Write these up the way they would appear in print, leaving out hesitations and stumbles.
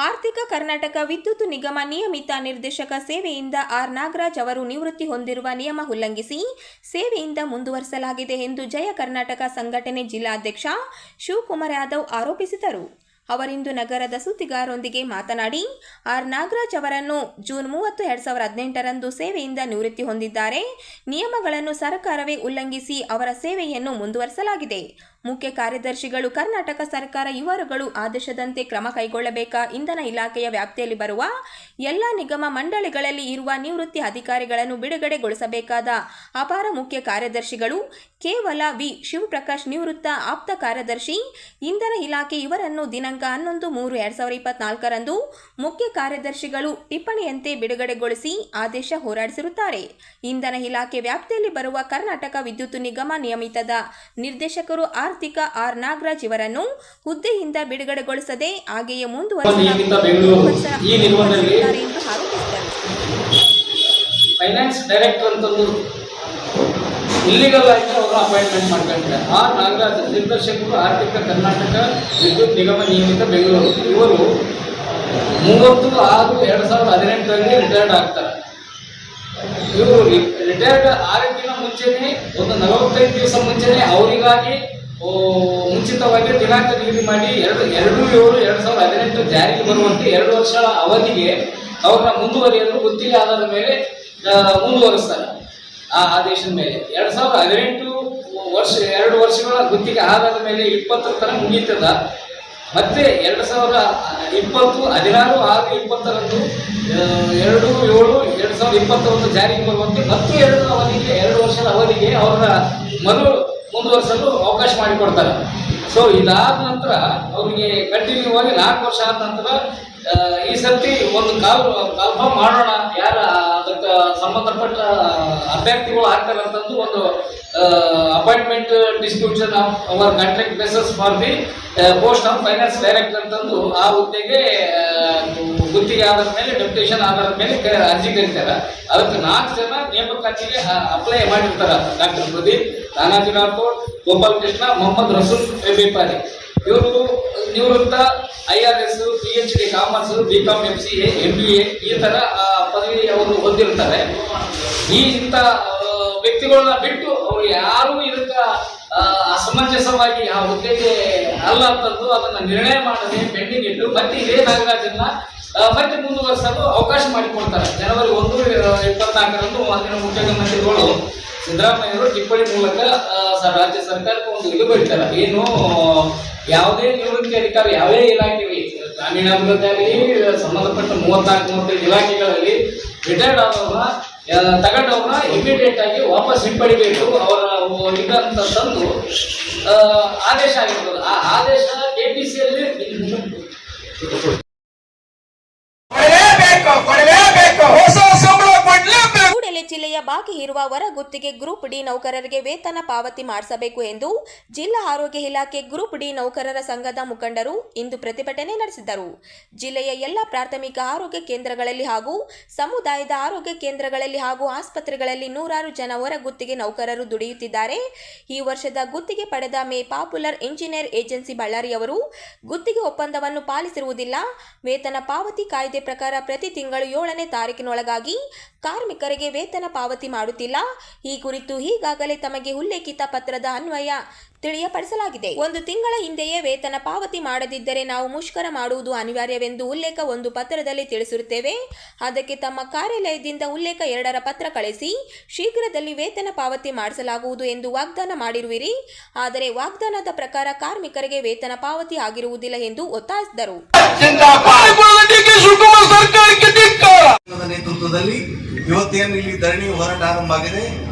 ಆರ್ಥಿಕ ಕರ್ನಾಟಕ ವಿದ್ಯುತ್ ನಿಗಮ ನಿಯಮಿತ ನಿರ್ದೇಶಕ ಸೇವೆಯಿಂದ ಆರ್ ನಾಗರಾಜ್ ಅವರು ನಿವೃತ್ತಿ ಹೊಂದಿರುವ ನಿಯಮ ಉಲ್ಲಂಘಿಸಿ ಸೇವೆಯಿಂದ ಮುಂದುವರಿಸಲಾಗಿದೆ ಎಂದು ಜಯ ಕರ್ನಾಟಕ ಸಂಘಟನೆ ಜಿಲ್ಲಾಧ್ಯಕ್ಷ ಶಿವಕುಮಾರ್ ಯಾದವ್ ಆರೋಪಿಸಿದರು. ಅವರಿಂದು ನಗರದ ಸುದ್ದಿಗಾರರೊಂದಿಗೆ ಮಾತನಾಡಿ, ಆರ್ ನಾಗರಾಜ್ ಅವರನ್ನು ಜೂನ್ 30, 2018ರಂದು ಸೇವೆಯಿಂದ ನಿವೃತ್ತಿ ಹೊಂದಿದ್ದಾರೆ. ನಿಯಮಗಳನ್ನು ಸರ್ಕಾರವೇ ಉಲ್ಲಂಘಿಸಿ ಅವರ ಸೇವೆಯನ್ನು ಮುಂದುವರಿಸಲಾಗಿದೆ. ಮುಖ್ಯ ಕಾರ್ಯದರ್ಶಿಗಳು ಕರ್ನಾಟಕ ಸರ್ಕಾರ ಇವರುಗಳು ಆದೇಶದಂತೆ ಕ್ರಮ ಕೈಗೊಳ್ಳಬೇಕಾ. ಇಂಧನ ಇಲಾಖೆಯ ವ್ಯಾಪ್ತಿಯಲ್ಲಿ ಬರುವ ಎಲ್ಲ ನಿಗಮ ಮಂಡಳಿಗಳಲ್ಲಿ ಇರುವ ನಿವೃತ್ತಿ ಅಧಿಕಾರಿಗಳನ್ನು ಬಿಡುಗಡೆಗೊಳಿಸಬೇಕಾದ ಅಪಾರ ಮುಖ್ಯ ಕಾರ್ಯದರ್ಶಿಗಳು ಕೇವಲ ವಿ. ಶಿವಪ್ರಕಾಶ್ ನಿವೃತ್ತ ಆಪ್ತ ಕಾರ್ಯದರ್ಶಿ ಇಂಧನ ಇಲಾಖೆ ಇವರನ್ನು ದಿನಾಂಕ 11/3/2024ರಂದು ಮುಖ್ಯ ಕಾರ್ಯದರ್ಶಿಗಳು ಟಿಪ್ಪಣಿಯಂತೆ ಬಿಡುಗಡೆಗೊಳಿಸಿ ಆದೇಶ ಹೊರಡಿಸಿರುತ್ತಾರೆ. ಇಂಧನ ಇಲಾಖೆ ವ್ಯಾಪ್ತಿಯಲ್ಲಿ ಬರುವ ಕರ್ನಾಟಕ ವಿದ್ಯುತ್ ನಿಗಮ ನಿಯಮಿತದ ನಿರ್ದೇಶಕರು ಆರ್ಥಿಕ ಆರ್ ನಾಗರಾಜ್ ಇವರನ್ನು ಹುದ್ದೆಯಿಂದ ಬಿಡುಗಡೆಗೊಳಿಸದೆ ಹಾಗೆಯೇ ಮುಂದುವರಿಸಲಾಗುತ್ತದೆ ಎಂದು ಆರೋಪಿಸಿದರು. ಫೈನಾನ್ಸ್ ಡೈರೆಕ್ಟರ್ ಅಂತಂದು ಇಲ್ಲಿಗಲ್ ಆಗಿ ಅವರು ಅಪಾಯಿಂಟ್ಮೆಂಟ್ ಮಾಡ್ಕೊಂಡ್ರೆ ಆರ್ ನಾಗರಾಜ್ ನಿರ್ದೇಶಕರು ಆರ್ಥಿಕ ಕರ್ನಾಟಕ ವಿದ್ಯುತ್ ನಿಗಮ ನಿಯಮಿತ ಬೆಂಗಳೂರು ಇವರು 30/6/2018ರಲ್ಲಿ ರಿಟೈರ್ಡ್ ಆಗ್ತಾರೆ. ಇವರು ರಿಟೈರ್ಡ್ ಆಗೋಕ್ಕಿಂತ ಮುಂಚೆನೆ ಒಂದು 45 ದಿವಸ ಮುಂಚೆನೆ ಅವರಿಗಾಗಿ ಮುಂಚಿತವಾಗಿ ದಿನಾಂಕ ನಿಗದಿ ಮಾಡಿ 2/7/2018 ಜಾರಿಗೆ ಬರುವಂತೆ 2 ವರ್ಷಗಳ ಅವಧಿಗೆ ಅವ್ರನ್ನ ಮುಂದುವರಿಯಲು ಗುತ್ತಿಗೆ ಆಧಾರದ ಮೇಲೆ ಮುಂದುವರಿಸ್ತಾರೆ. ಆ ಆದೇಶದ ಮೇಲೆ 2018 2 ವರ್ಷಗಳ ಗುತ್ತಿಗೆ ಆಧಾರದ ಮೇಲೆ 20 ತನಕ ಮುಗೀತದ. ಮತ್ತೆ 2020 16/6/20ರಂದು 2/7/2021 ಜಾರಿಗೆ ಬರುವಂತೆ ಮತ್ತು 2 ವರ್ಷದ ಅವಧಿಗೆ ಅವರ ಮುಂದುವರಿಸಲು ಅವಕಾಶ ಮಾಡಿಕೊಡ್ತಾರೆ. ಸೊ ಇದಾದ ನಂತರ ಅವರಿಗೆ ಕಂಟಿನ್ಯೂ ಆಗಿ 4 ವರ್ಷ ಆದ ನಂತರ ಈ ಸರ್ತಿ ಒಂದು ಕಾಲ್ಫಾರ್ಮ್ ಮಾಡೋಣ, ಯಾರ ಅದಕ್ಕೆ ಸಂಬಂಧಪಟ್ಟ ಅಭ್ಯರ್ಥಿಗಳು ಆಗ್ತಾರೆ ಅಂತಂದು ಒಂದು appointment distribution of our contract basis for the post of finance director ಅಂತಂದು ಆ ಹುದ್ದೆಗೆ ಗುತ್ತಿಗೆ ಆಧಾರದ ಮೇಲೆ ಡೆಪ್ಯುಟೇಷನ್ ಆಧಾರದ ಮೇಲೆ ಅರ್ಜಿ ಕರೀತಾರೆ. ಅದಕ್ಕೆ 4 ಜನ ನೇಮಕಾತಿಗೆ ಅಪ್ಲೈ ಮಾಡಿರ್ತಾರೆ. ಡಾಕ್ಟರ್ ಪ್ರದೀಪ್, ನಾನಾಜಿ ರಾಥೋಡ್, ಗೋಪಾಲ್ ಕೃಷ್ಣ, ಮೊಹಮ್ಮದ್ ರಸೂಲ್ ಬೇಪಾರಿ. ಇವರು ನಿವೃತ್ತ IRS, PhD commerce, BCom, MCA, MBA ಈ ತರ ಪದವಿ ಅವರು ಹೊಂದಿರ್ತಾರೆ. ಇಂಥ ವ್ಯಕ್ತಿಗಳನ್ನ ಬಿಟ್ಟು ಅವರು ಯಾರು ಇದಕ್ಕ ಅಸಮಂಜಸವಾಗಿ ಆ ಹುದ್ದೆಗೆ ಅಲ್ಲ ಅಂತಂದು ಅದನ್ನ ನಿರ್ಣಯ ಮಾಡದೆ ಪೆಂಡಿಂಗ್ ಇಟ್ಟು ಮತ್ತೆ ಇದೇ ನಾಗರಾಜನ್ನ ಮತ್ತೆ ಮುಂದುವರಿಸಲು ಅವಕಾಶ ಮಾಡಿಕೊಡ್ತಾರೆ. ಜನವರಿ 1/24ರಂದು ಅಂದಿನ ಮುಖ್ಯಮಂತ್ರಿಗಳು ಸಿದ್ದರಾಮಯ್ಯವರು ಟಿಪ್ಪಣಿ ಮೂಲಕ ರಾಜ್ಯ ಸರ್ಕಾರಕ್ಕೆ ಒಂದು ಇದು ಬರೀತಾರೆ. ಏನು ಯಾವುದೇ ನಿವೃತ್ತಿ ಅಧಿಕಾರಿ ಯಾವುದೇ ಇಲಾಖೆ ಗ್ರಾಮೀಣಾಭಿವೃದ್ಧಿ ಆಗಲಿ ಸಂಬಂಧಪಟ್ಟ 34-35 ಇಲಾಖೆಗಳಲ್ಲಿ ರಿಟೈರ್ಡ್ ಆದವ್ರನ್ನ ತಗೊಂಡವ್ರನ್ನ ಇಮಿಡಿಯೇಟ್ ಆಗಿ ವಾಪಸ್ ಹಿಂಪಡಿಬೇಕು ಅವರ ಇದಂತ ತಂದು ಆದೇಶ ಆಗಿರ್ತದೆ. ಆ ಆದೇಶ KPCಯಲ್ಲಿ ಕೂಡಲೇ ಜಿಲ್ಲೆಯ ಬಾಕಿ ಇರುವ ಹೊರ ಗುತ್ತಿಗೆ ಗ್ರೂಪ್ ಡಿ ನೌಕರರಿಗೆ ವೇತನ ಪಾವತಿ ಮಾಡಿಸಬೇಕು ಎಂದು ಜಿಲ್ಲಾ ಆರೋಗ್ಯ ಇಲಾಖೆ ಗ್ರೂಪ್ ಡಿ ನೌಕರರ ಸಂಘದ ಮುಖಂಡರು ಇಂದು ಪ್ರತಿಭಟನೆ ನಡೆಸಿದರು. ಜಿಲ್ಲೆಯ ಎಲ್ಲ ಪ್ರಾಥಮಿಕ ಆರೋಗ್ಯ ಕೇಂದ್ರಗಳಲ್ಲಿ ಹಾಗೂ ಸಮುದಾಯದ ಆರೋಗ್ಯ ಕೇಂದ್ರಗಳಲ್ಲಿ ಹಾಗೂ ಆಸ್ಪತ್ರೆಗಳಲ್ಲಿ ನೂರಾರು ಜನ ಹೊರ ಗುತ್ತಿಗೆ ನೌಕರರು ದುಡಿಯುತ್ತಿದ್ದಾರೆ. ಈ ವರ್ಷದ ಗುತ್ತಿಗೆ ಪಡೆದ ಪಾಪ್ಯುಲರ್ ಇಂಜಿನಿಯರ್ ಏಜೆನ್ಸಿ ಬಳ್ಳಾರಿಯವರು ಗುತ್ತಿಗೆ ಒಪ್ಪಂದವನ್ನು ಪಾಲಿಸಿರುವುದಿಲ್ಲ. ವೇತನ ಪಾವತಿ ಕಾಯ್ದೆ ಪ್ರಕಾರ ಪ್ರತಿ ತಿಂಗಳು 7ನೇ ತಾರೀಕಿನೊಳಗಾಗಿ ಕಾರ್ಮಿಕರಿಗೆ ವೇತನ ಪಾವತಿ ಮಾಡುತ್ತಿಲ್ಲ. ಈ ಕುರಿತು ಈಗಾಗಲೇ ತಮಗೆ ಉಲ್ಲೇಖಿತ ಪತ್ರದ ಅನ್ವಯ ತಿಳಿಯಪಡಿಸಲಾಗಿದೆ. 1 ತಿಂಗಳ ಹಿಂದೆಯೇ ವೇತನ ಪಾವತಿ ಮಾಡದಿದ್ದರೆ ನಾವು ಮುಷ್ಕರ ಮಾಡುವುದು ಅನಿವಾರ್ಯವೆಂದು ಉಲ್ಲೇಖ 1 ಪತ್ರದಲ್ಲಿ ತಿಳಿಸಿರುತ್ತೇವೆ. ಅದಕ್ಕೆ ತಮ್ಮ ಕಾರ್ಯಾಲಯದಿಂದ ಉಲ್ಲೇಖ 2ರ ಪತ್ರ ಕಳಿಸಿ ಶೀಘ್ರದಲ್ಲಿ ವೇತನ ಪಾವತಿ ಮಾಡಿಸಲಾಗುವುದು ಎಂದು ವಾಗ್ದಾನ ಮಾಡಿರುವಿರಿ. ಆದರೆ ವಾಗ್ದಾನದ ಪ್ರಕಾರ ಕಾರ್ಮಿಕರಿಗೆ ವೇತನ ಪಾವತಿ ಆಗಿರುವುದಿಲ್ಲ ಎಂದು ಒತ್ತಾಯಿಸಿದರು. ನೇತೃತ್ವದಲ್ಲಿ ಇವತ್ತೇನು ಇಲ್ಲಿ ಧರಣಿ ಹೋರಾಟ ಆರಂಭ ಆಗಿದೆ.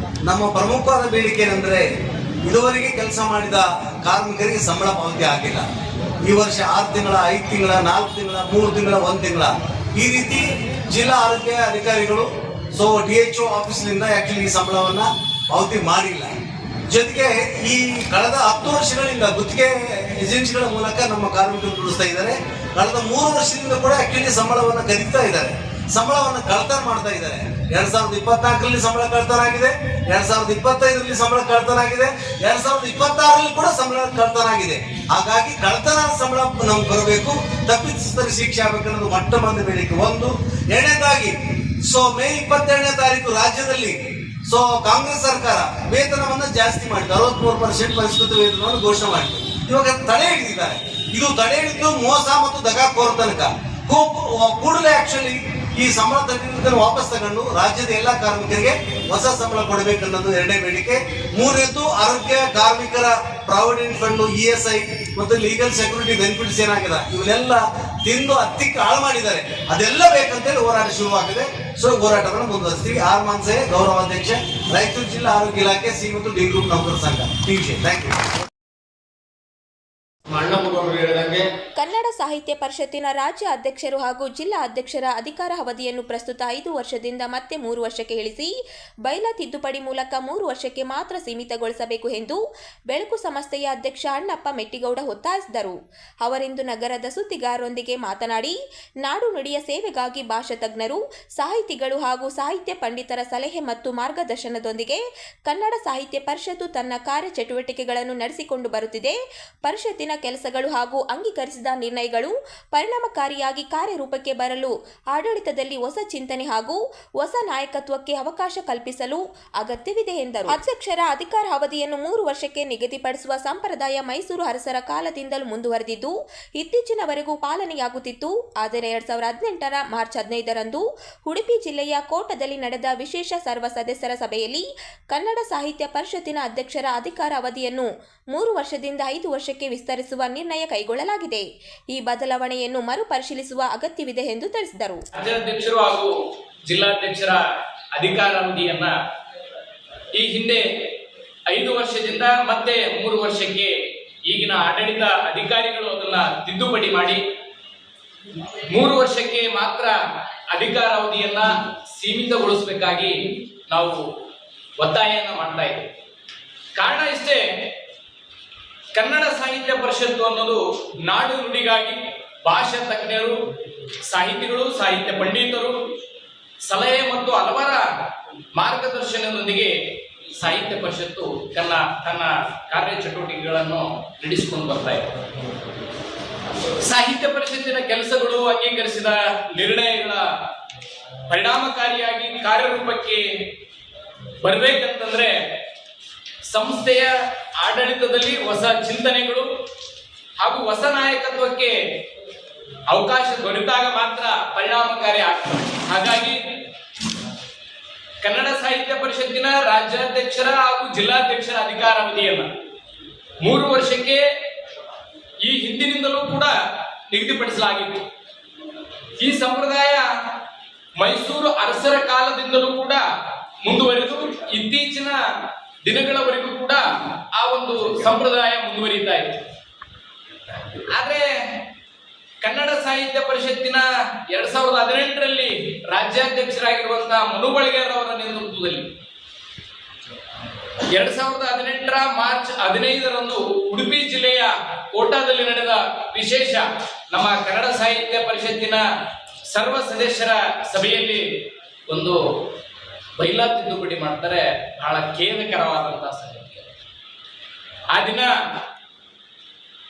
ನಮ್ಮ ಪ್ರಮುಖವಾದ ಬೇಡಿಕೆ ಏನಂದ್ರೆ, ಇದುವರೆಗೆ ಕೆಲಸ ಮಾಡಿದ ಕಾರ್ಮಿಕರಿಗೆ ಸಂಬಳ ಪಾವತಿ ಆಗಿಲ್ಲ. ಈ ವರ್ಷ 6 ತಿಂಗಳ, 5 ತಿಂಗಳ, 4 ತಿಂಗಳ, 3 ತಿಂಗಳ, 1 ತಿಂಗಳ ಈ ರೀತಿ ಜಿಲ್ಲಾ ಆರೋಗ್ಯ ಅಧಿಕಾರಿಗಳು DHO ಆಫೀಸ್ನಿಂದ ಆಕ್ಚುಲಿ ಸಂಬಳವನ್ನ ಪಾವತಿ ಮಾಡಿಲ್ಲ. ಜೊತೆಗೆ ಈ ಕಳೆದ 10 ವರ್ಷಗಳಿಂದ ಗುತ್ತಿಗೆ ಏಜೆನ್ಸಿಗಳ ಮೂಲಕ ನಮ್ಮ ಕಾರ್ಮಿಕರು ದುಡಿಸ್ತಾ ಇದ್ದಾರೆ. ಕಳೆದ 3 ವರ್ಷದಿಂದ ಕೂಡ ಆಕ್ಚುಲಿ ಸಂಬಳವನ್ನು ಕರೀತಾ ಇದ್ದಾರೆ, ಸಂಬಳವನ್ನು ಕಳ್ತನ ಮಾಡ್ತಾ ಇದ್ದಾರೆ. 2024ರಲ್ಲಿ ಸಂಬಳ ಕಳ್ತನ ಆಗಿದೆ, 2025ರಲ್ಲಿ ಸಂಬಳ ಕಳ್ತನ ಆಗಿದೆ, 2026ರಲ್ಲಿ ಕೂಡ ಸಂಬಳ ಕಳ್ತನ ಆಗಿದೆ. ಹಾಗಾಗಿ ಕಳ್ತನ ಸಂಬಳ ನಮ್ಗೆ ಬರಬೇಕು, ತಪ್ಪಿತಸ್ಥರಿಗೆ ಶಿಕ್ಷೆ ಆಗಬೇಕನ್ನೋದು ಮೊಟ್ಟ ಮೊದಲ ಬೇಡಿಕೆ ಒಂದು. ಎರಡನೇದಾಗಿ ಮೇ 22ನೇ ತಾರೀಕು ರಾಜ್ಯದಲ್ಲಿ ಕಾಂಗ್ರೆಸ್ ಸರ್ಕಾರ ವೇತನವನ್ನ ಜಾಸ್ತಿ ಮಾಡಿದೆ, 63% ಪರಿಷ್ಕೃತ ವೇತನವನ್ನು ಘೋಷಣೆ ಮಾಡಿದೆ. ಇವಾಗ ತಡೆ ಹಿಡಿದಿದ್ದಾರೆ. ಇದು ತಡೆ ಹಿಡಿದು ಮೋಸ ಮತ್ತು ದಗಾಕೋರ ತನಕ ಕೂಡಲೇ ಆಕ್ಚುಲಿ ಈ ಸಂಬಳ ತಗ್ಗಿದ್ದನ್ನು ವಾಪಸ್ ತಗೊಂಡು ರಾಜ್ಯದ ಎಲ್ಲಾ ಕಾರ್ಮಿಕರಿಗೆ ಹೊಸ ಸಂಬಳ ಕೊಡಬೇಕನ್ನೋದು ಎರಡನೇ ಬೇಡಿಕೆ. ಮೂರನೇದು ಆರೋಗ್ಯ ಕಾರ್ಮಿಕರ ಪ್ರಾವಿಡೆಂಟ್ ಫಂಡ್, ESI ಮತ್ತು ಲೀಗಲ್ ಸೆಕ್ಯೂರಿಟಿ ಬೆನಿಫಿಟ್ಸ್ ಏನಾಗಿದೆ ಇವನ್ನೆಲ್ಲ ತಿಂದು ಹತ್ತಿಕ್ಕೆ ಹಾಳು ಮಾಡಿದ್ದಾರೆ, ಅದೆಲ್ಲ ಬೇಕಂತೇಳಿ ಹೋರಾಟ ಶುರುವಾಗಿದೆ. ಹೋರಾಟವನ್ನು ಮುಂದುವರಿಸ್ತೀವಿ. ಆರ್ ಮಾನ್ಸೆ, ಗೌರವಾಧ್ಯಕ್ಷ, ರಾಯಚೂರು ಜಿಲ್ಲಾ ಆರೋಗ್ಯ ಇಲಾಖೆ, ಸಿ ಮತ್ತು ಡಿ ಗ್ರೂಪ್ ನೌಕರ ಸಂಘ. Thank you. ಕನ್ನಡ ಸಾಹಿತ್ಯ ಪರಿಷತ್ತಿನ ರಾಜ್ಯ ಅಧ್ಯಕ್ಷರು ಹಾಗೂ ಜಿಲ್ಲಾ ಅಧ್ಯಕ್ಷರ ಅಧಿಕಾರ ಅವಧಿಯನ್ನು ಪ್ರಸ್ತುತ 5 ವರ್ಷದಿಂದ ಮತ್ತೆ 3 ವರ್ಷಕ್ಕೆ ಇಳಿಸಿ ಬೈಲಾ ತಿದ್ದುಪಡಿ ಮೂಲಕ 3 ವರ್ಷಕ್ಕೆ ಮಾತ್ರ ಸೀಮಿತಗೊಳಿಸಬೇಕು ಎಂದು ಬೆಳಕು ಸಂಸ್ಥೆಯ ಅಧ್ಯಕ್ಷ ಅಣ್ಣಪ್ಪ ಮೆಟ್ಟಿಗೌಡ ಒತ್ತಾಯಿಸಿದರು. ಅವರಿಂದು ನಗರದ ಸುದ್ದಿಗಾರರೊಂದಿಗೆ ಮಾತನಾಡಿ, ನಾಡು ನುಡಿಯ ಸೇವೆಗಾಗಿ ಭಾಷಾ ತಜ್ಞರು, ಸಾಹಿತಿಗಳು ಹಾಗೂ ಸಾಹಿತ್ಯ ಪಂಡಿತರ ಸಲಹೆ ಮತ್ತು ಮಾರ್ಗದರ್ಶನದೊಂದಿಗೆ ಕನ್ನಡ ಸಾಹಿತ್ಯ ಪರಿಷತ್ತು ತನ್ನ ಕಾರ್ಯಚಟುವಟಿಕೆಗಳನ್ನು ನಡೆಸಿಕೊಂಡು ಬರುತ್ತಿದೆ. ಪರಿಷತ್ತಿನ ಕೆಲಸಗಳು ಹಾಗೂ ಅಂಗೀಕರಿಸಿದ ನಿರ್ಣಯಗಳು ಪರಿಣಾಮಕಾರಿಯಾಗಿ ಕಾರ್ಯರೂಪಕ್ಕೆ ಬರಲು ಆಡಳಿತದಲ್ಲಿ ಹೊಸ ಚಿಂತನೆ ಹಾಗೂ ಹೊಸ ನಾಯಕತ್ವಕ್ಕೆ ಅವಕಾಶ ಕಲ್ಪಿಸಲು ಅಗತ್ಯವಿದೆ ಎಂದರು. ಅಧ್ಯಕ್ಷರ ಅಧಿಕಾರ ಅವಧಿಯನ್ನು 3 ವರ್ಷಕ್ಕೆ ನಿಗದಿಪಡಿಸುವ ಸಂಪ್ರದಾಯ ಮೈಸೂರು ಅರಸರ ಕಾಲದಿಂದಲೂ ಮುಂದುವರೆದಿದ್ದು ಇತ್ತೀಚಿನವರೆಗೂ ಪಾಲನೆಯಾಗುತ್ತಿತ್ತು. ಆದರೆ 2018ರ ಮಾರ್ಚ್ 15ರಂದು ಉಡುಪಿ ಜಿಲ್ಲೆಯ ಕೋಟದಲ್ಲಿ ನಡೆದ ವಿಶೇಷ ಸರ್ವ ಸದಸ್ಯರ ಸಭೆಯಲ್ಲಿ ಕನ್ನಡ ಸಾಹಿತ್ಯ ಪರಿಷತ್ತಿನ ಅಧ್ಯಕ್ಷರ ಅಧಿಕಾರ ಅವಧಿಯನ್ನು 3 ವರ್ಷದಿಂದ 5 ವರ್ಷಕ್ಕೆ ವಿಸ್ತರಿಸುವ ನಿರ್ಣಯ ಕೈಗೊಳ್ಳಲಾಗಿದೆ. ಈ ಬದಲಾವಣೆಯನ್ನು ಮರುಪರಿಶೀಲಿಸುವ ಅಗತ್ಯವಿದೆ ಎಂದು ತಿಳಿಸಿದರು. ರಾಜ್ಯಾಧ್ಯಕ್ಷರು ಹಾಗೂ ಜಿಲ್ಲಾಧ್ಯಕ್ಷರ ಅಧಿಕಾರಾವಧಿಯನ್ನ ಈ ಹಿಂದೆ 5 ವರ್ಷದಿಂದ ಮತ್ತೆ 3 ವರ್ಷಕ್ಕೆ ಈಗಿನ ಆಡಳಿತ ಅಧಿಕಾರಿಗಳು ಅದನ್ನ ತಿದ್ದುಪಡಿ ಮಾಡಿ 3 ವರ್ಷಕ್ಕೆ ಮಾತ್ರ ಅಧಿಕಾರಾವಧಿಯನ್ನ ಸೀಮಿತಗೊಳಿಸಬೇಕಾಗಿ ನಾವು ಒತ್ತಾಯನ ಮಾಡ್ತಾ ಇದ್ದೇವೆ. ಕಾರಣ ಇಷ್ಟೇ, ಕನ್ನಡ ಸಾಹಿತ್ಯ ಪರಿಷತ್ತು ಅನ್ನೋದು ನಾಡು ನುಡಿಗಾಗಿ ಭಾಷಾ ತಜ್ಞರು, ಸಾಹಿತಿಗಳು, ಸಾಹಿತ್ಯ ಪಂಡಿತರು ಸಲಹೆ ಮತ್ತು ಹಲವಾರ ಮಾರ್ಗದರ್ಶನದೊಂದಿಗೆ ಸಾಹಿತ್ಯ ಪರಿಷತ್ತು ತನ್ನ ಕಾರ್ಯಚಟುವಟಿಕೆಗಳನ್ನು ನಡೆಸಿಕೊಂಡು ಬರ್ತಾ ಇದೆ. ಸಾಹಿತ್ಯ ಪರಿಷತ್ತಿನ ಕೆಲಸಗಳು ಅಂಗೀಕರಿಸಿದ ನಿರ್ಣಯಗಳ ಪರಿಣಾಮಕಾರಿಯಾಗಿ ಕಾರ್ಯರೂಪಕ್ಕೆ ಬರಬೇಕಂತಂದ್ರೆ ಸಂಸ್ಥೆಯ ಆಡಳಿತದಲ್ಲಿ ಹೊಸ ಚಿಂತನೆಗಳು ಹಾಗೂ ಹೊಸ ನಾಯಕತ್ವಕ್ಕೆ ಅವಕಾಶ ದೊರೆತಾಗ ಮಾತ್ರ ಪರಿಣಾಮಕಾರಿ ಆಗ್ತದೆ. ಹಾಗಾಗಿ ಕನ್ನಡ ಸಾಹಿತ್ಯ ಪರಿಷತ್ತಿನ ರಾಜ್ಯಾಧ್ಯಕ್ಷರ ಹಾಗೂ ಜಿಲ್ಲಾಧ್ಯಕ್ಷರ ಅಧಿಕಾರಾವಧಿಯನ್ನ 3 ವರ್ಷಕ್ಕೆ ಈ ಹಿಂದಿನಿಂದಲೂ ಕೂಡ ನಿಗದಿಪಡಿಸಲಾಗಿತ್ತು. ಈ ಸಂಪ್ರದಾಯ ಮೈಸೂರು ಅರಸರ ಕಾಲದಿಂದಲೂ ಕೂಡ ಮುಂದುವರೆದು ಇತ್ತೀಚಿನ ದಿನಗಳವರೆಗೂ ಕೂಡ ಆ ಒಂದು ಸಂಪ್ರದಾಯ ಮುಂದುವರಿತಾ ಇದೆ. ಆದ್ರೆ ಕನ್ನಡ ಸಾಹಿತ್ಯ ಪರಿಷತ್ತಿನ 2018ರಲ್ಲಿ ರಾಜ್ಯಾಧ್ಯಕ್ಷರಾಗಿರುವಂತಹ ಮನು ಬಳಿಗಾರ್ ಅವರ ನೇತೃತ್ವದಲ್ಲಿ 2018ರ ಮಾರ್ಚ್ 15ರಂದು ಉಡುಪಿ ಜಿಲ್ಲೆಯ ಕೋಟಾದಲ್ಲಿ ನಡೆದ ವಿಶೇಷ ನಮ್ಮ ಕನ್ನಡ ಸಾಹಿತ್ಯ ಪರಿಷತ್ತಿನ ಸರ್ವ ಸದಸ್ಯರ ಸಭೆಯಲ್ಲಿ ಒಂದು ಬೈಲಾ ತಿದ್ದುಪಡಿ ಮಾಡ್ತಾರೆ. ಬಹಳ ಖೇದಕರವಾದಂತಹ ಸಂಗತಿ. ಆ ದಿನ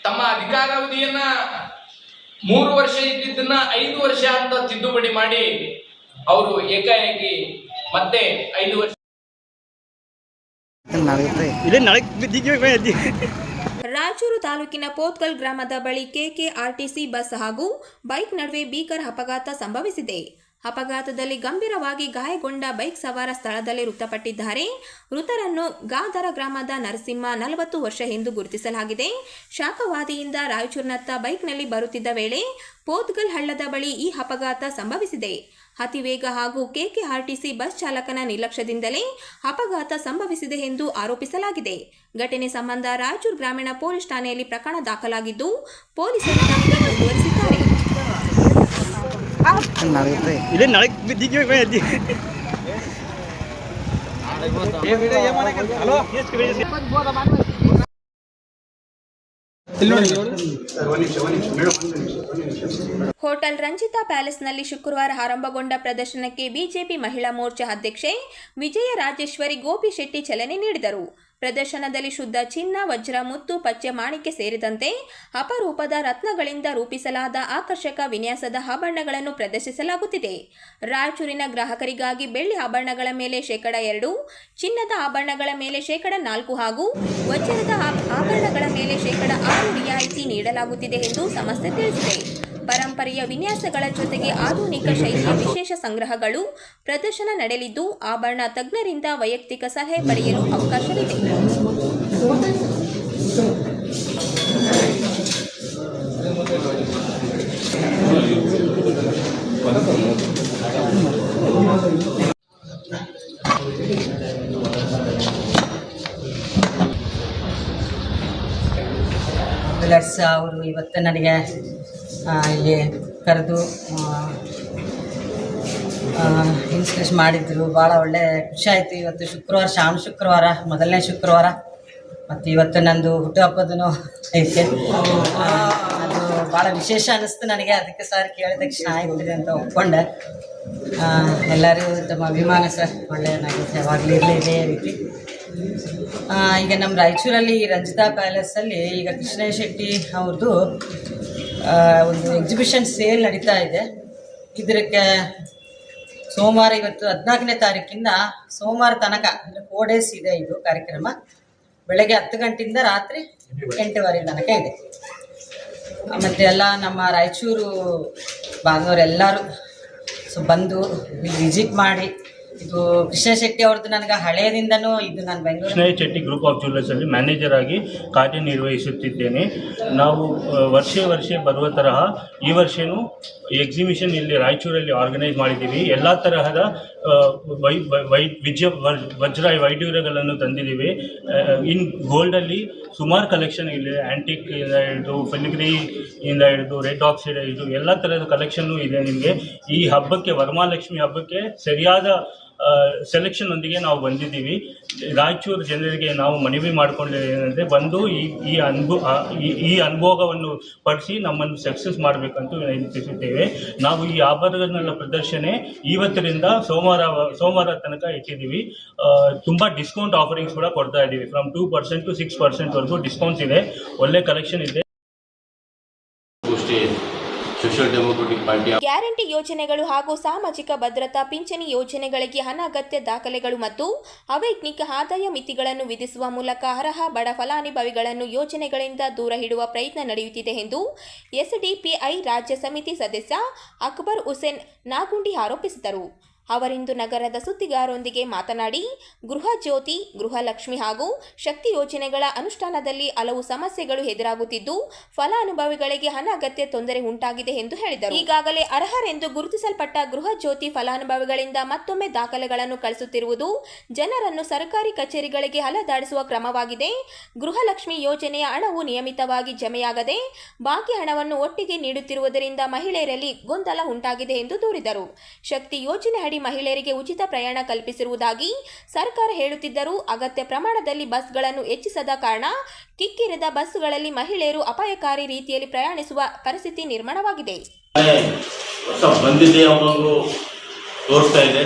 ತಮ್ಮ ಅಧಿಕಾರಾವಧಿಯನ್ನ 3 ವರ್ಷ ಇದ್ದಿದ್ದನ್ನ 5 ವರ್ಷ ಅಂತ ತಿದ್ದುಪಡಿ ಮಾಡಿ ಅವರು ಏಕಾಏಕಿ ಮತ್ತೆ 5 ವರ್ಷ. ರಾಯಚೂರು ತಾಲೂಕಿನ ಪೋತ್ಗಲ್ ಗ್ರಾಮದ ಬಳಿ KKRTC ಬಸ್ ಹಾಗೂ ಬೈಕ್ ನಡುವೆ ಭೀಕರ ಅಪಘಾತ ಸಂಭವಿಸಿದೆ. ಅಪಘಾತದಲ್ಲಿ ಗಂಭೀರವಾಗಿ ಗಾಯಗೊಂಡ ಬೈಕ್ ಸವಾರ ಸ್ಥಳದಲ್ಲೇ ಮೃತಪಟ್ಟಿದ್ದಾರೆ. ಮೃತರನ್ನು ಗಾದರ ಗ್ರಾಮದ ನರಸಿಂಹ 40 ವರ್ಷ ಎಂದು ಗುರುತಿಸಲಾಗಿದೆ. ಶಾಖವಾದಿಯಿಂದ ರಾಯಚೂರಿನತ್ತ ಬೈಕ್ನಲ್ಲಿ ಬರುತ್ತಿದ್ದ ವೇಳೆ ಪೋತ್ಗಲ್ ಹಳ್ಳದ ಬಳಿ ಈ ಅಪಘಾತ ಸಂಭವಿಸಿದೆ. ಅತಿವೇಗ ಹಾಗೂ KKRTC ಬಸ್ ಚಾಲಕನ ನಿರ್ಲಕ್ಷ್ಯದಿಂದಲೇ ಅಪಘಾತ ಸಂಭವಿಸಿದೆ ಎಂದು ಆರೋಪಿಸಲಾಗಿದೆ. ಘಟನೆ ಸಂಬಂಧ ರಾಯಚೂರು ಗ್ರಾಮೀಣ ಪೊಲೀಸ್ ಠಾಣೆಯಲ್ಲಿ ಪ್ರಕರಣ ದಾಖಲಾಗಿದ್ದು ಪೊಲೀಸರು ತನಿಖೆ ಮುಂದುವರಿಸಿದ್ದಾರೆ. ಹೋಟೆಲ್ ರಂಜಿತಾ ಪ್ಯಾಲೇಸ್ನಲ್ಲಿ ಶುಕ್ರವಾರ ಆರಂಭಗೊಂಡ ಪ್ರದರ್ಶನಕ್ಕೆ ಬಿಜೆಪಿ ಮಹಿಳಾ ಮೋರ್ಚಾ ಅಧ್ಯಕ್ಷೆ ವಿಜಯ ರಾಜೇಶ್ವರಿ ಗೋಪಿ ಶೆಟ್ಟಿ ಚಾಲನೆ ನೀಡಿದರು. ಪ್ರದರ್ಶನದಲ್ಲಿ ಶುದ್ಧ ಚಿನ್ನ, ವಜ್ರ, ಮುತ್ತು, ಪಚ್ಚೆ, ಮಾಣಿಕ್ಯ ಸೇರಿದಂತೆ ಅಪರೂಪದ ರತ್ನಗಳಿಂದ ರೂಪಿಸಲಾದ ಆಕರ್ಷಕ ವಿನ್ಯಾಸದ ಆಭರಣಗಳನ್ನು ಪ್ರದರ್ಶಿಸಲಾಗುತ್ತಿದೆ. ರಾಯಚೂರಿನ ಗ್ರಾಹಕರಿಗಾಗಿ ಬೆಳ್ಳಿ ಆಭರಣಗಳ ಮೇಲೆ 2%, ಚಿನ್ನದ ಆಭರಣಗಳ ಮೇಲೆ 4% ಹಾಗೂ ವಜ್ರದ ಆಭರಣಗಳ ಮೇಲೆ 6% ರಿಯಾಯಿತಿ ನೀಡಲಾಗುತ್ತಿದೆ ಎಂದು ಸಂಸ್ಥೆ ತಿಳಿಸಿದೆ. ಪರಂಪರೆಯ ವಿನ್ಯಾಸಗಳ ಜೊತೆಗೆ ಆಧುನಿಕ ಶೈಲಿಯ ವಿಶೇಷ ಸಂಗ್ರಹಗಳು ಪ್ರದರ್ಶನ ನಡೆಯಲಿದ್ದು, ಆಭರಣ ತಜ್ಞರಿಂದ ವೈಯಕ್ತಿಕ ಸಲಹೆ ಪಡೆಯಲು ಅವಕಾಶವಿದೆ. ಜ್ಯುವೆಲರ್ಸ್ ಅವರು ಇವತ್ತು ನನಗೆ ಇಲ್ಲಿ ಕರೆದು ಇನ್ಸ್ಕ್ರಿಷ್ ಮಾಡಿದ್ರು. ಭಾಳ ಒಳ್ಳೆ ಖುಷಿ ಆಯಿತು. ಇವತ್ತು ಶುಕ್ರವಾರ ಮೊದಲನೇ ಶುಕ್ರವಾರ ಮತ್ತು ಇವತ್ತು ನಂದು ಹುಟ್ಟುಹಬ್ಬದೂ ಐತೆ. ಅದು ಭಾಳ ವಿಶೇಷ ಅನ್ನಿಸ್ತು ನನಗೆ. ಅದಕ್ಕೆ ಸರ್ ಕೇಳಿದ ತಕ್ಷಣ ಆಯ್ತು ಅಂತ ಒಪ್ಕೊಂಡೆ. ಎಲ್ಲರೂ ತಮ್ಮ ಅಭಿಮಾನ ಸರ್, ಒಳ್ಳೆಯದಾಗುತ್ತೆ, ಯಾವಾಗಲೂ ಇರಲಿ ಇದೇ ರೀತಿ. ಈಗ ನಮ್ಮ ರಾಯಚೂರಲ್ಲಿ ರಂಜಿತಾ ಪ್ಯಾಲೇಸಲ್ಲಿ ಈಗ ಕೃಷ್ಣ ಶೆಟ್ಟಿ ಅವ್ರದ್ದು ಒಂದು ಎಕ್ಸಿಬಿಷನ್ ಸೇಲ್ ನಡೀತಾ ಇದೆ. ಇದಕ್ಕೆ ಸೋಮವಾರ, ಇವತ್ತು 14ನೇ ತಾರೀಕಿಂದ ಸೋಮವಾರ ತನಕ ಅಂದರೆ 4 days ಇದೆ ಇದು ಕಾರ್ಯಕ್ರಮ. ಬೆಳಗ್ಗೆ 10 ಗಂಟೆಯಿಂದ ರಾತ್ರಿ 8:15 ತನಕ ಇದೆ. ಮತ್ತು ಎಲ್ಲ ನಮ್ಮ ರಾಯಚೂರು ಬಾಂಧವರೆಲ್ಲರೂ ಬಂದು ವಿಸಿಟ್ ಮಾಡಿ. ಇದು ಕೃಷ್ಣ ಶೆಟ್ಟಿ ಅವ್ರದ್ದು ನನಗೆ ಹಳೆಯದಿಂದನೂ ಇದು ನಾನು ಬೆಂಗಳೂರು ಕೃಷ್ಣ ಶೆಟ್ಟಿ ಗ್ರೂಪ್ ಆಫ್ ಜ್ಯುವೆಲರ್ಸಲ್ಲಿ ಮ್ಯಾನೇಜರ್ ಆಗಿ ಕಾರ್ಯನಿರ್ವಹಿಸುತ್ತಿದ್ದೇನೆ. ನಾವು ವರ್ಷ ಬರುವ ತರಹ ಈ ವರ್ಷವೂ ಎಕ್ಸಿಬಿಷನ್ ಇಲ್ಲಿ ರಾಯಚೂರಲ್ಲಿ ಆರ್ಗನೈಸ್ ಮಾಡಿದ್ದೀವಿ. ಎಲ್ಲ ತರಹದ ವಜ್ರ ವೈಡೂರ್ಯಗಳನ್ನು ತಂದಿದ್ದೀವಿ. ಇನ್ ಗೋಲ್ಡಲ್ಲಿ ಸುಮಾರು ಕಲೆಕ್ಷನ್ ಇದೆ. ಆ್ಯಂಟಿಕ್ ಇಂದ ಹಿಡಿದು ಫಿಲಿಗ್ರಿ ಇಂದ ಹಿಡಿದು ರೆಡ್ ಆಕ್ಸೈಡ್ ಇದು ಎಲ್ಲ ಥರದ ಕಲೆಕ್ಷನ್ನು ಇದೆ. ನಿಮಗೆ ಈ ಹಬ್ಬಕ್ಕೆ, ವರಮಹಾಲಕ್ಷ್ಮಿ ಹಬ್ಬಕ್ಕೆ ಸರಿಯಾದ ಸೆಲೆಕ್ಷನ್ ಒಂದಿಗೆ ನಾವು ಬಂದಿದ್ದೀವಿ. ರಾಯಚೂರು ಜನರಿಗೆ ನಾವು ಮನವಿ ಮಾಡಿಕೊಂಡೇನೆಂದರೆ ಬಂದು ಈ ಅನುಭವವನ್ನು ಪಡಿಸಿ ನಮ್ಮನ್ನು ಸಕ್ಸಸ್ ಮಾಡಬೇಕಂತ ವಿನಂತಿಸುತ್ತೇವೆ. ನಾವು ಈ ಆಭರಣಗಳ ಪ್ರದರ್ಶನ ಇವತ್ತರಿಂದ ಸೋಮವಾರ ತನಕ ಇಟ್ಟಿದ್ದೀವಿ. ತುಂಬ ಡಿಸ್ಕೌಂಟ್ ಆಫರಿಂಗ್ಸ್ ಕೂಡ ಕೊಡ್ತಾ ಇದ್ದೀವಿ. ಫ್ರಮ್ 2% to 6% ಡಿಸ್ಕೌಂಟ್ಸ್ ಇದೆ. ಒಳ್ಳೆ ಕಲೆಕ್ಷನ್ ಇದೆ. ಸೋಷಿಯಲ್ ಡೆಮೊಕ್ರೆಟಿಕ್ ಪಾರ್ಟಿ ಗ್ಯಾರಂಟಿ ಯೋಜನೆಗಳು ಹಾಗೂ ಸಾಮಾಜಿಕ ಭದ್ರತಾ ಪಿಂಚಣಿ ಯೋಜನೆಗಳಿಗೆ ಅನಗತ್ಯ ದಾಖಲೆಗಳು ಮತ್ತು ಅವೈಜ್ಞಾನಿಕ ಆದಾಯ ಮಿತಿಗಳನ್ನು ವಿಧಿಸುವ ಮೂಲಕ ಅರ್ಹ ಬಡ ಫಲಾನುಭವಿಗಳನ್ನು ಯೋಜನೆಗಳಿಂದ ದೂರ ಇಡುವ ಪ್ರಯತ್ನ ನಡೆಯುತ್ತಿದೆ ಎಂದು ಎಸ್ಡಿಪಿಐ ರಾಜ್ಯ ಸಮಿತಿ ಸದಸ್ಯ ಅಕ್ಬರ್ ಹುಸೇನ್ ನಾಗುಂಡಿ ಆರೋಪಿಸಿದರು. ಅವರಿಂದು ನಗರದ ಸುದ್ದಿಗಾರರೊಂದಿಗೆ ಮಾತನಾಡಿ, ಗೃಹ ಜ್ಯೋತಿ, ಗೃಹಲಕ್ಷ್ಮಿ ಹಾಗೂ ಶಕ್ತಿ ಯೋಜನೆಗಳ ಅನುಷ್ಠಾನದಲ್ಲಿ ಹಲವು ಸಮಸ್ಯೆಗಳು ಎದುರಾಗುತ್ತಿದ್ದು, ಫಲಾನುಭವಿಗಳಿಗೆ ಅನಗತ್ಯ ತೊಂದರೆ ಉಂಟಾಗಿದೆ ಎಂದು ಹೇಳಿದರು. ಈಗಾಗಲೇ ಅರ್ಹರೆಂದು ಗುರುತಿಸಲ್ಪಟ್ಟ ಗೃಹ ಜ್ಯೋತಿ ಫಲಾನುಭವಿಗಳಿಂದ ಮತ್ತೊಮ್ಮೆ ದಾಖಲೆಗಳನ್ನು ಕಳಿಸುತ್ತಿರುವುದು ಜನರನ್ನು ಸರ್ಕಾರಿ ಕಚೇರಿಗಳಿಗೆ ಅಲೆದಾಡಿಸುವ ಕ್ರಮವಾಗಿದೆ. ಗೃಹಲಕ್ಷ್ಮಿ ಯೋಜನೆಯ ಹಣವು ನಿಯಮಿತವಾಗಿ ಜಮೆಯಾಗದೆ ಬಾಕಿ ಹಣವನ್ನು ಒಟ್ಟಿಗೆ ನೀಡುತ್ತಿರುವುದರಿಂದ ಮಹಿಳೆಯರಲ್ಲಿ ಗೊಂದಲ ಉಂಟಾಗಿದೆ ಎಂದು ದೂರಿದರು. ಶಕ್ತಿ ಯೋಜನೆ ಅಡಿ ಮಹಿಳೆಯರಿಗೆ ಉಚಿತ ಪ್ರಯಾಣ ಕಲ್ಪಿಸಿರುವುದಾಗಿ ಸರ್ಕಾರ ಹೇಳುತ್ತಿದ್ದರೂ ಅಗತ್ಯ ಪ್ರಮಾಣದಲ್ಲಿ ಬಸ್ಗಳನ್ನು ಹೆಚ್ಚಿಸದ ಕಾರಣ ಕಿಕ್ಕಿರಿದ ಬಸ್ಸುಗಳಲ್ಲಿ ಮಹಿಳೆಯರು ಅಪಾಯಕಾರಿ ರೀತಿಯಲ್ಲಿ ಪ್ರಯಾಣಿಸುವ ಪರಿಸ್ಥಿತಿ ನಿರ್ಮಾಣವಾಗಿದೆ. ತೋರಿಸ್ತಾ ಇದೆ.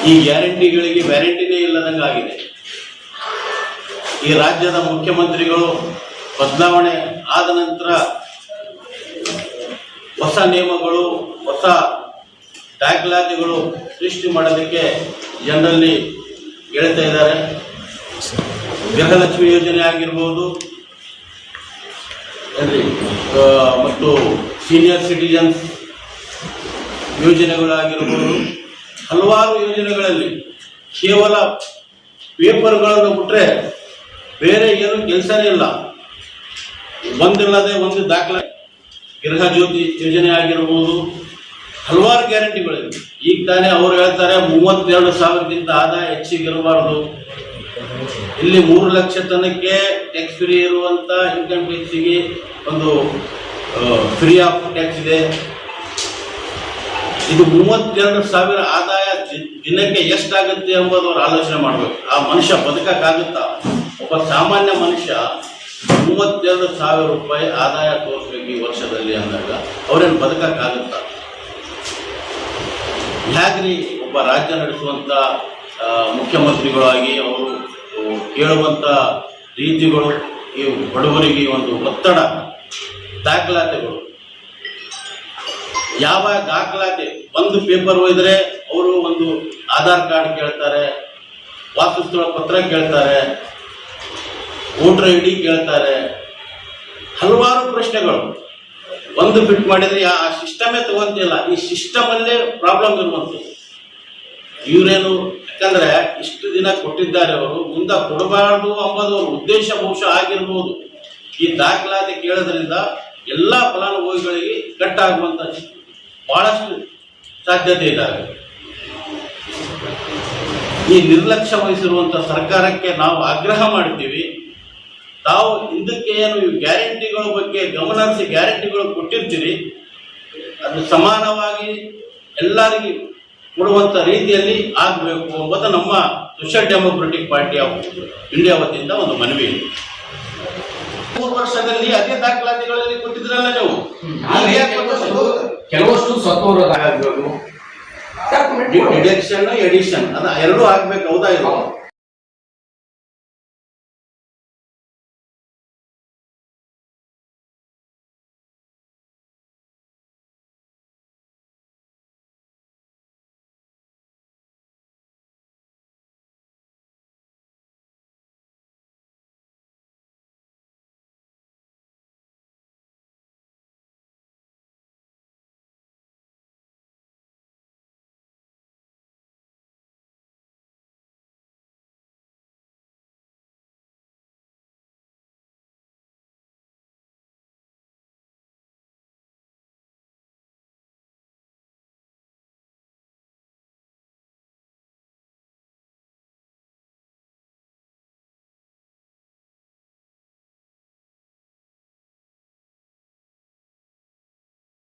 ಈ ಗ್ಯಾರಂಟಿಗಳಿಗೆ ವ್ಯಾರಂಟಿನೇ ಇಲ್ಲದಂಗಾಗಿದೆ. ಈ ರಾಜ್ಯದ ಮುಖ್ಯಮಂತ್ರಿಗಳು ಬದಲಾವಣೆ ಆದ ನಂತರ ಹೊಸ ನಿಯಮಗಳು, ಹೊಸ ದಾಖಲಾತಿಗಳು ಸೃಷ್ಟಿ ಮಾಡೋದಕ್ಕೆ ಜನರಲ್ಲಿ ಹೇಳ್ತಾ ಇದ್ದಾರೆ. ಗೃಹಲಕ್ಷ್ಮಿ ಯೋಜನೆ ಆಗಿರ್ಬೋದು ಮತ್ತು ಸೀನಿಯರ್ ಸಿಟಿಜನ್ಸ್ ಯೋಜನೆಗಳಾಗಿರ್ಬೋದು, ಹಲವಾರು ಯೋಜನೆಗಳಲ್ಲಿ ಕೇವಲ ಪೇಪರ್ಗಳನ್ನು ಬಿಟ್ಟರೆ ಬೇರೆ ಏನು ಕೆಲಸನೇ ಇಲ್ಲ. ಒಂದಿಲ್ಲದೆ ಒಂದು ದಾಖಲೆ. ಗೃಹ ಜ್ಯೋತಿ ಯೋಜನೆ ಆಗಿರ್ಬೋದು, ಹಲವಾರು ಗ್ಯಾರಂಟಿಗಳಿವೆ. ಈಗ ತಾನೇ ಅವರು ಹೇಳ್ತಾರೆ 32,000ಕ್ಕಿಂತ ಆದಾಯ ಹೆಚ್ಚಿಗಿರಬಾರ್ದು. ಇಲ್ಲಿ 3 ಲಕ್ಷ ತನಕ್ಕೆ ಟ್ಯಾಕ್ಸ್ ಫ್ರೀ ಇರುವಂಥ ಇನ್ಕಮ್ ಟ್ಯಾಕ್ಸಿಗೆ ಒಂದು ಫ್ರೀ ಆಫ್ ಟ್ಯಾಕ್ಸ್ ಇದೆ. ಇದು 32,000 ಆದಾಯ ದಿನಕ್ಕೆ ಎಷ್ಟಾಗುತ್ತೆ ಎಂಬುದು ಅವ್ರು ಆಲೋಚನೆ ಮಾಡಬೇಕು. ಆ ಮನುಷ್ಯ ಬದುಕಕ್ಕಾಗುತ್ತಾ? ಒಬ್ಬ ಸಾಮಾನ್ಯ ಮನುಷ್ಯ 32,000 ರೂಪಾಯಿ ಆದಾಯ ತೋರಿಸ್ಬೇಕು ಈ ವರ್ಷದಲ್ಲಿ ಅಂದಾಗ ಅವ್ರೇನು ಬದುಕಕ್ಕಾಗುತ್ತಾ? ಹೇಗ್ರಿ ಒಬ್ಬ ರಾಜ್ಯ ನಡೆಸುವಂಥ ಮುಖ್ಯಮಂತ್ರಿಗಳಾಗಿ ಅವರು ಕೇಳುವಂಥ ರೀತಿಗಳು ಈ ಬಡವರಿಗೆ ಒಂದು ಒತ್ತಡ, ದಾಖಲಾತಿಗಳು, ಯಾವ ದಾಖಲಾತಿ ಒಂದು ಪೇಪರ್ ಒಯ್ದರೆ ಅವರು ಒಂದು ಆಧಾರ್ ಕಾರ್ಡ್ ಕೇಳ್ತಾರೆ, ವಾಸಸ್ಥಳ ಪತ್ರ ಕೇಳ್ತಾರೆ, ವೋಟರ್ ಐ ಡಿ ಕೇಳ್ತಾರೆ, ಹಲವಾರು ಪ್ರಶ್ನೆಗಳು. ಒಂದು ಫಿಟ್ ಮಾಡಿದ್ರೆ ಆ ಸಿಸ್ಟಮೇ ತಗೊಂತಿಲ್ಲ. ಈ ಸಿಸ್ಟಮ್ ಅಲ್ಲೇ ಪ್ರಾಬ್ಲಮ್ ಇರುವಂಥದ್ದು. ಇವರೇನು, ಯಾಕಂದ್ರೆ ಇಷ್ಟು ದಿನ ಕೊಟ್ಟಿದ್ದಾರೆ, ಅವರು ಮುಂದೆ ಕೊಡಬಾರ್ದು ಎಂಬುದು ಅವ್ರ ಉದ್ದೇಶ ಬಹುಶಃ ಆಗಿರ್ಬೋದು. ಈ ದಾಖಲಾತಿ ಕೇಳೋದ್ರಿಂದ ಎಲ್ಲ ಫಲಾನುಭವಿಗಳಿಗೆ ಕಟ್ಟಾಗುವಂತ ಬಹಳಷ್ಟು ಸಾಧ್ಯತೆ ಇದ್ದಾವೆ. ಈ ನಿರ್ಲಕ್ಷ್ಯ ವಹಿಸಿರುವಂತ ಸರ್ಕಾರಕ್ಕೆ ನಾವು ಆಗ್ರಹ ಮಾಡ್ತೀವಿ. ತಾವು ಇದಕ್ಕೆ ಏನು ಗ್ಯಾರಂಟಿಗಳ ಬಗ್ಗೆ ಗಮನ ಹರಿಸಿ ಗ್ಯಾರಂಟಿಗಳು ಕೊಟ್ಟಿರ್ತೀರಿ, ಅದು ಸಮಾನವಾಗಿ ಎಲ್ಲರಿಗೂ ಕೊಡುವಂತ ರೀತಿಯಲ್ಲಿ ಆಗಬೇಕು ಎಂಬುದು ನಮ್ಮ social democratic party of India ವತಿಯಿಂದ ಒಂದು ಮನವಿ. 3 ವರ್ಷದಲ್ಲಿ ಅದೇ ದಾಖಲಾತಿಗಳಲ್ಲಿ ಕೊಟ್ಟಿದ್ರಲ್ಲ ನೀವು. ಕೆಲವಷ್ಟು ಸ್ವತಃ ಡಿಡಕ್ಷನ್ ಎಡಿಷನ್ ಅದು ಎರಡೂ ಆಗ್ಬೇಕು. ಹೌದಾ? ಇದು